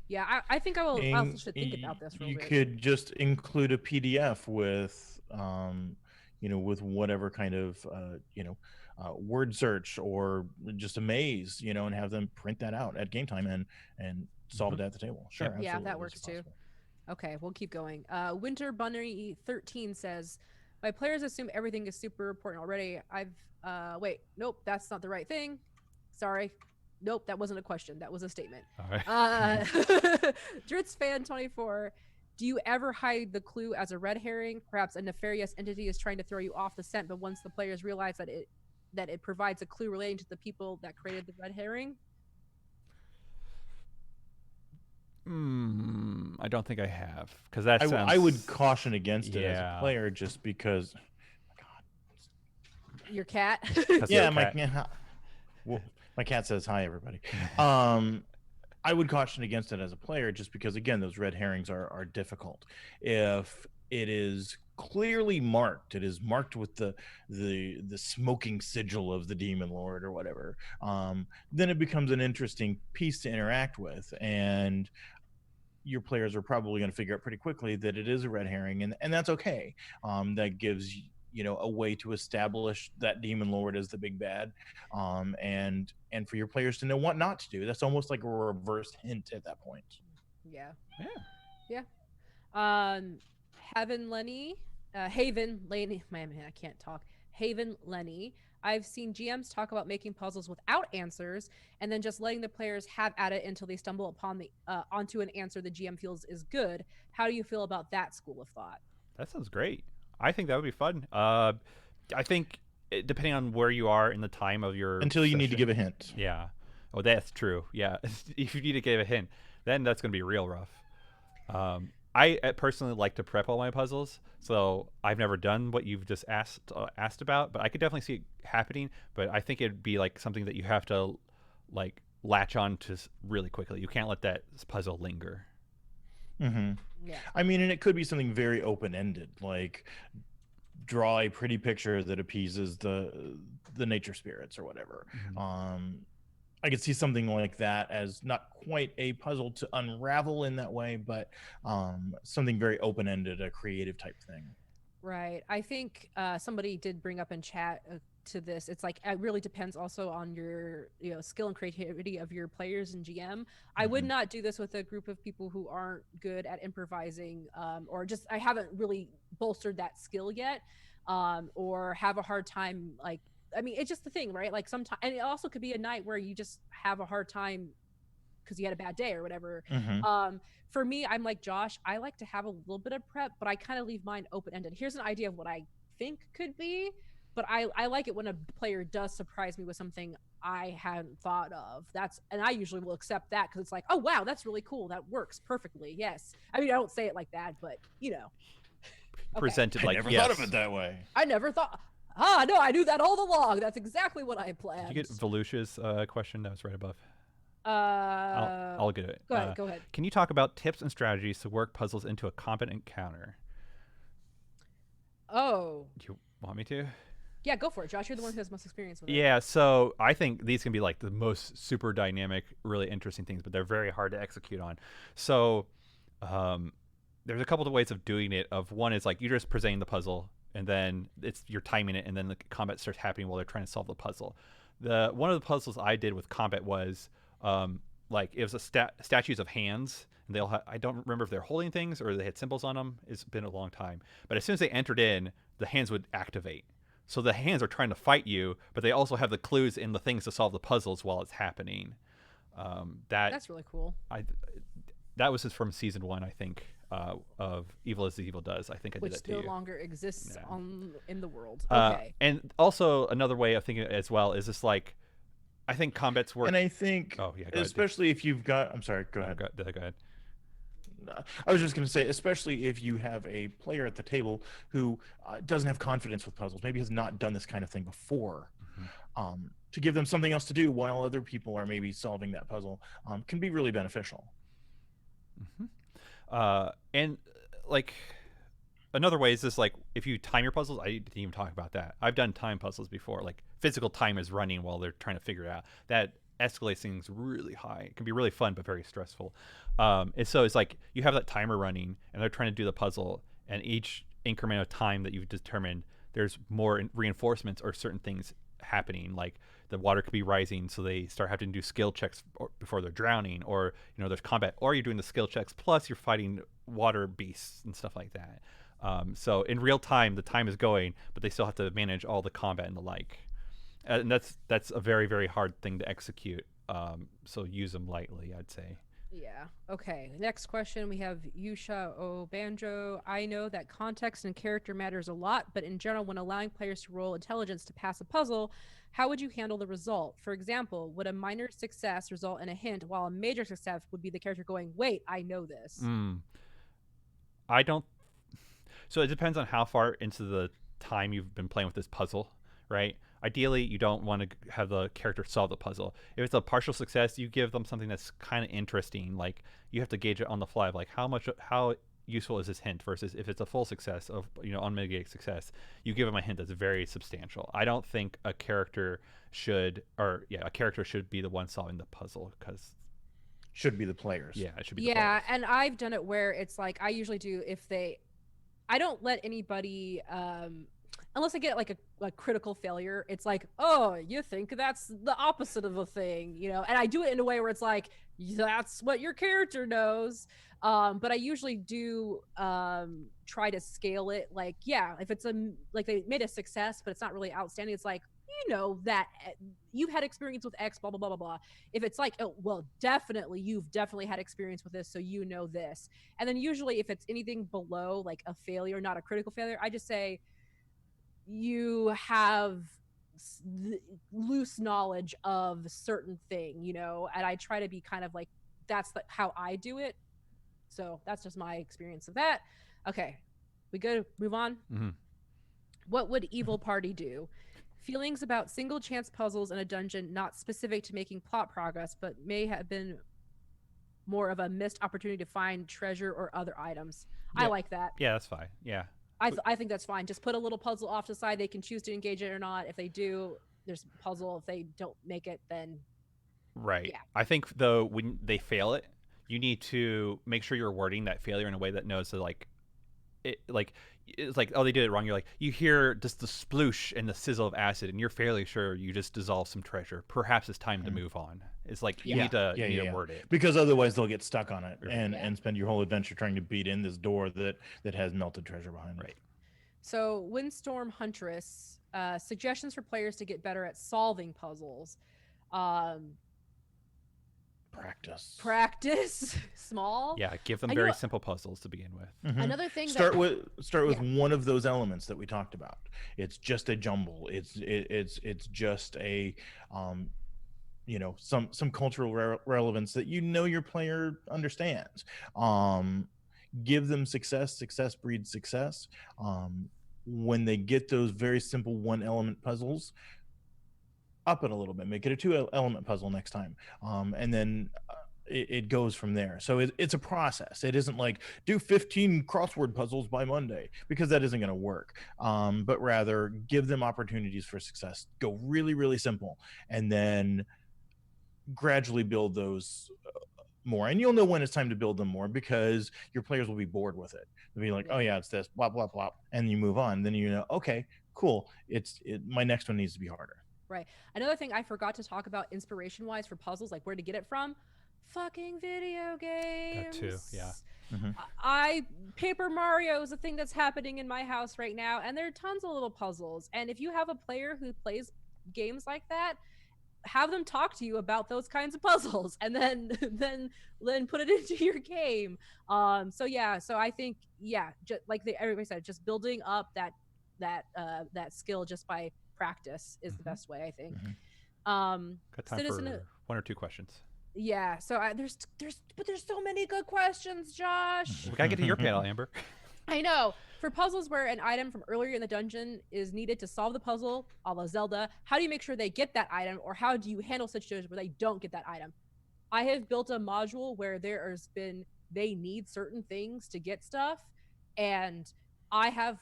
Yeah, I think I will. I also should think about this. You could just include a PDF with, with whatever kind of, word search or just a maze, and have them print that out at game time and solve it at the table. Sure, yeah, absolutely, that works too. Okay, we'll keep going. Winter Bunny 13 says, "My players assume everything is super important already. Wait, nope, that's not the right thing. Sorry." Nope, that wasn't a question. That was a statement. All right. Dritzfan24, do you ever hide the clue as a red herring? Perhaps a nefarious entity is trying to throw you off the scent, but once the players realize that it provides a clue relating to the people that created the red herring? I don't think I have, because that sounds... I would caution against it as a player, just because. Your cat? Yeah, my cat says hi, everybody. I would caution against it as a player, just because, again, those red herrings are difficult. If it is clearly marked, it is marked with the smoking sigil of the demon lord or whatever, then it becomes an interesting piece to interact with, and your players are probably going to figure out pretty quickly that it is a red herring, and that's okay. That gives a way to establish that demon lord as the big bad, and for your players to know what not to do. That's almost like a reverse hint at that point. Yeah. Haven Lenny, man, I can't talk. Haven Lenny. I've seen GMs talk about making puzzles without answers and then just letting the players have at it until they stumble upon onto an answer the GM feels is good. How do you feel about that school of thought? That sounds great. I think that would be fun. I think depending on where you are in the time of your until you session, need to give a hint. Yeah. Oh, that's true. Yeah. If you need to give a hint, then that's going to be real rough. I personally like to prep all my puzzles, so I've never done what you've just asked about, but I could definitely see it happening. But I think it'd be like something that you have to like latch on to really quickly. You can't let that puzzle linger. Mm-hmm. Yeah. I mean, and it could be something very open-ended, like draw a pretty picture that appeases the nature spirits or whatever. Mm-hmm. I could see something like that as not quite a puzzle to unravel in that way, but something very open-ended, a creative type thing. Right. I think somebody did bring up in chat to this. It's like it really depends also on your skill and creativity of your players and GM. I would not do this with a group of people who aren't good at improvising, or just I haven't really bolstered that skill yet, or have a hard time like. I mean, it's just the thing, right? Like sometimes, and it also could be a night where you just have a hard time because you had a bad day or whatever. Mm-hmm. For me, I'm like Josh. I like to have a little bit of prep, but I kind of leave mine open-ended. Here's an idea of what I think could be, but I like it when a player does surprise me with something I hadn't thought of. And I usually will accept that because it's like, oh wow, that's really cool. That works perfectly. Yes. I mean, I don't say it like that, but Okay. Presented like, I never thought of it that way. I never thought. No, I knew that all along. That's exactly what I planned. Did you get Volusia's question that was right above? I'll get it. Go ahead. Can you talk about tips and strategies to work puzzles into a competent encounter? Oh. Do you want me to? Yeah, go for it, Josh. You're the one who has most experience with it. Yeah, so I think these can be like the most super dynamic, really interesting things, but they're very hard to execute on. So there's a couple of ways of doing it. Of one is like you're just presenting the puzzle, and then you're timing it, and then the combat starts happening while they're trying to solve the puzzle. The one of the puzzles I did with combat was like it was statues of hands, and I don't remember if they're holding things or they had symbols on them. It's been a long time, but as soon as they entered in, the hands would activate. So the hands are trying to fight you, but they also have the clues in the things to solve the puzzles while it's happening. That's really cool. That was just from season 1, I think, of Evil as the Evil Does. I think I did that to you. Which no longer exists in the world. Okay. And also another way of thinking as well is just like, I think combat's work. And I think, especially if you've got, I'm sorry, go ahead. Go ahead. I was just going to say, especially if you have a player at the table who doesn't have confidence with puzzles, maybe has not done this kind of thing before, to give them something else to do while other people are maybe solving that puzzle can be really beneficial. And like another way is this, like if you time your puzzles, I didn't even talk about that. I've done time puzzles before, like physical time is running while they're trying to figure it out. That escalates things really high. It can be really fun, but very stressful. And so it's like you have that timer running and they're trying to do the puzzle, and each increment of time that you've determined, there's more reinforcements or certain things happening. Like the water could be rising, so they start having to do skill checks before they're drowning, or there's combat, or you're doing the skill checks plus you're fighting water beasts and stuff like that. So in real time, the time is going, but they still have to manage all the combat and the like. And that's a very, very hard thing to execute. So use them lightly, I'd say. Yeah. Okay. Next question, we have Yusha Obanjo. I know that context and character matters a lot, but in general, when allowing players to roll intelligence to pass a puzzle, how would you handle the result? For example, would a minor success result in a hint, while a major success would be the character going, "Wait, I know this"? I don't. So it depends on how far into the time you've been playing with this puzzle, right? Ideally, you don't want to have the character solve the puzzle. If it's a partial success, you give them something that's kind of interesting. Like you have to gauge it on the fly of like how useful is this hint versus if it's a full success of unmitigated success, you give them a hint that's very substantial. I don't think a character should be the one solving the puzzle, because should be the players. Yeah, it should be. Yeah, and I've done it where it's like I usually do I don't let anybody unless I get like a critical failure. It's like, oh, you think that's the opposite of a thing, and I do it in a way where it's like, that's what your character knows. But I usually do try to scale it. Like, yeah, if it's like they made a success, but it's not really outstanding, it's like, that you've had experience with X, blah, blah, blah, blah, blah. If it's like, oh, well, you've definitely had experience with this, so you know this. And then usually if it's anything below like a failure, not a critical failure, I just say, you have loose knowledge of a certain thing, and I try to be kind of like, that's how I do it. So that's just my experience of that. Okay, we good? Move on. What would Evil Party do? Feelings about single chance puzzles in a dungeon, not specific to making plot progress, but may have been more of a missed opportunity to find treasure or other items. Yeah. I like that. Yeah, that's fine. Yeah. I think that's fine. Just put a little puzzle off to the side. They can choose to engage it or not. If they do, there's a puzzle. If they don't make it, then right. Yeah. I think though, when they fail it, you need to make sure you're wording that failure in a way that knows that it's like, oh, they did it wrong. You're like, you hear just the sploosh and the sizzle of acid, and you're fairly sure you just dissolve some treasure. Perhaps it's time to move on. It's like you need to word it, because otherwise they'll get stuck on it and spend your whole adventure trying to beat in this door that has melted treasure behind it. Right. So Windstorm Huntress, suggestions for players to get better at solving puzzles. Practice small. Yeah, give them very simple puzzles to begin with. Another thing, start with one of those elements that we talked about. It's just a jumble. It's just a some cultural relevance that your player understands. Give them success breeds success. When they get those very simple one element puzzles, up it a little bit, make it a 2-element puzzle next time, and then it goes from there. So it's a process. It isn't like do 15 crossword puzzles by Monday, because that isn't going to work, but rather give them opportunities for success. Go really, really simple, and then gradually build those more, and you'll know when it's time to build them more because your players will be bored with it. They'll be like, oh yeah, it's this, blah blah blah, and you move on. Then you know, okay, cool, my next one needs to be harder. Right. Another thing I forgot to talk about inspiration wise for puzzles, like where to get it from, fucking video games. That too, yeah. Paper Mario is a thing that's happening in my house right now, and there are tons of little puzzles. And if you have a player who plays games like that, have them talk to you about those kinds of puzzles, and then put it into your game. So I think just like everybody said, just building up that skill just by practice is the best way, I think. Got time Citizen for one or two questions. Yeah, so there's so many good questions, Josh. We gotta get to your panel, Amber. I know. For puzzles where an item from earlier in the dungeon is needed to solve the puzzle, a la Zelda, how do you make sure they get that item, or how do you handle situations where they don't get that item? I have built a module where they need certain things to get stuff, and I have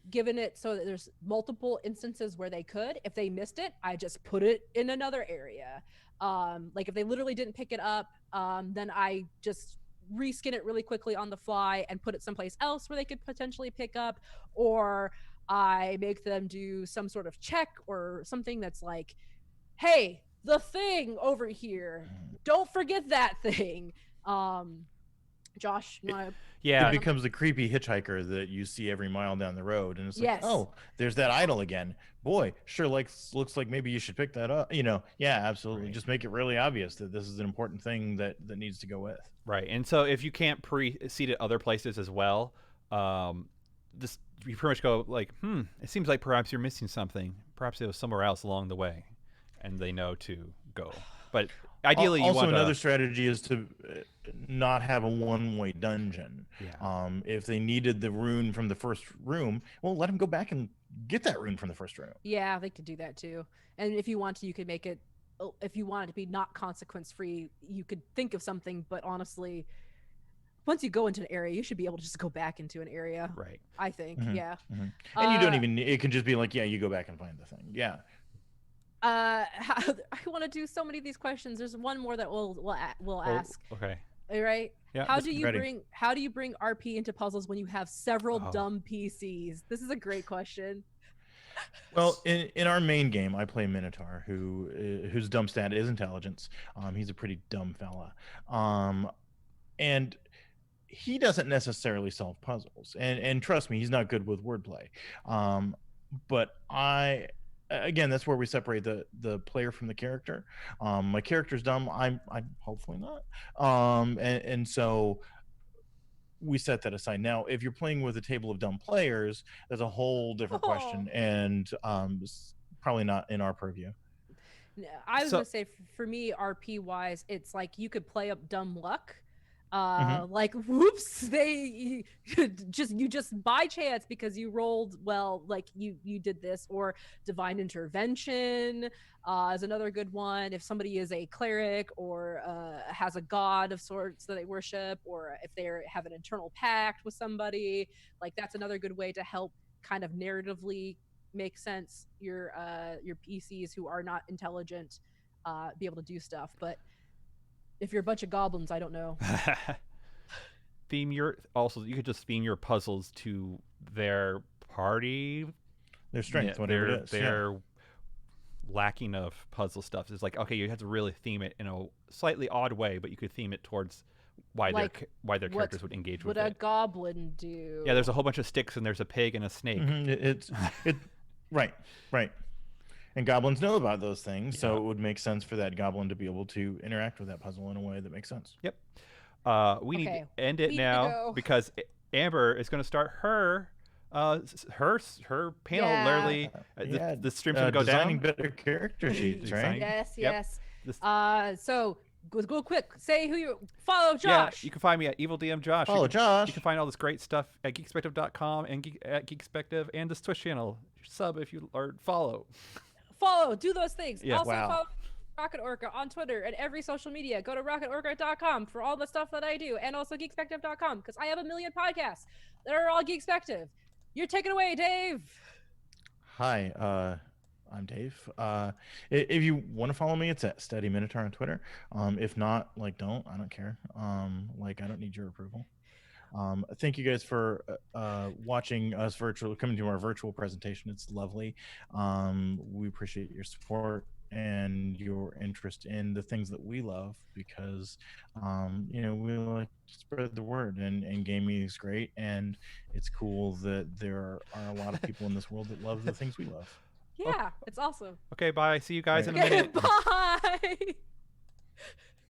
given it so that there's multiple instances where they could. If they missed it, I just put it in another area. Like if they literally didn't pick it up, then I just reskin it really quickly on the fly and put it someplace else where they could potentially pick up, or I make them do some sort of check or something that's like, hey, the thing over here, don't forget that thing. Josh, you want to? Yeah, it becomes the creepy hitchhiker that you see every mile down the road, and it's like, oh, there's that idol again. Boy, sure looks like maybe you should pick that up. Yeah, absolutely. Right. Just make it really obvious that this is an important thing that needs to go with. Right, and so if you can't pre-seed it other places as well, this you pretty much go like, it seems like perhaps you're missing something. Perhaps it was somewhere else along the way, and they know to go. But ideally, also another strategy is to not have a one-way dungeon. Yeah. If they needed the rune from the first room, well, let them go back and get that rune from the first room. Yeah, they could do that too. And if you want to, you could make it. If you want it to be not consequence-free, you could think of something. But honestly, once you go into an area, you should be able to just go back into an area. Right. I think. Yeah. And you don't even. It can just be like, you go back and find the thing. Yeah. I want to do so many of these questions. There's one more that we'll ask. Okay. All right. Yeah. How do you bring RP into puzzles when you have several dumb PCs? This is a great question. Well, in our main game, I play Minotaur, whose dumb stat is intelligence. He's a pretty dumb fella, and he doesn't necessarily solve puzzles. And trust me, he's not good with wordplay. But again, that's where we separate the player from the character. My character's dumb. I'm hopefully not. And so we set that aside. Now, if you're playing with a table of dumb players, that's a whole different question, and probably not in our purview. I was gonna say, for me, RP wise, it's like you could play up dumb luck. Like, whoops, you just by chance, because you rolled well, like you did this, or divine intervention is another good one. If somebody is a cleric or has a god of sorts that they worship, or if they have an internal pact with somebody, like that's another good way to help kind of narratively make sense your PCs who are not intelligent be able to do stuff. But if you're a bunch of goblins, I don't know. You could just theme your puzzles to their party, their strength, whatever it is. Their lacking of puzzle stuff is like, okay, you have to really theme it in a slightly odd way, but you could theme it towards why their characters would engage with it. What would a goblin do? Yeah, there's a whole bunch of sticks, and there's a pig and a snake. Right. And goblins know about those things, so it would make sense for that goblin to be able to interact with that puzzle in a way that makes sense. Yep. We need to end it now because Amber is going to start her panel. Literally, the stream's going to go designing down. Better character sheets, right? Yes. So go quick. Say who you follow. Josh. Yeah, you can find me at EvilDM Josh. Follow Josh. You can find all this great stuff at geekspective.com and at geekspective and this Twitch channel. Sub if you or follow. Do those things. Yeah. Also follow Rocket Orca on Twitter and every social media. Go to rocketorca.com for all the stuff that I do, and also geekspective.com because I have a million podcasts that are all Geekspective. You're taking away, Dave. Hi, I'm Dave. If you want to follow me, it's at Steady Minotaur on Twitter. If not, like, don't. I don't care. Like, I don't need your approval. Thank you guys for watching us coming to our virtual presentation. It's lovely. We appreciate your support and your interest in the things that we love, because we like to spread the word, and gaming is great, and it's cool that there are a lot of people in this world that love the things we love. Yeah, it's awesome. Okay, bye. See you guys in a Okay, minute. bye.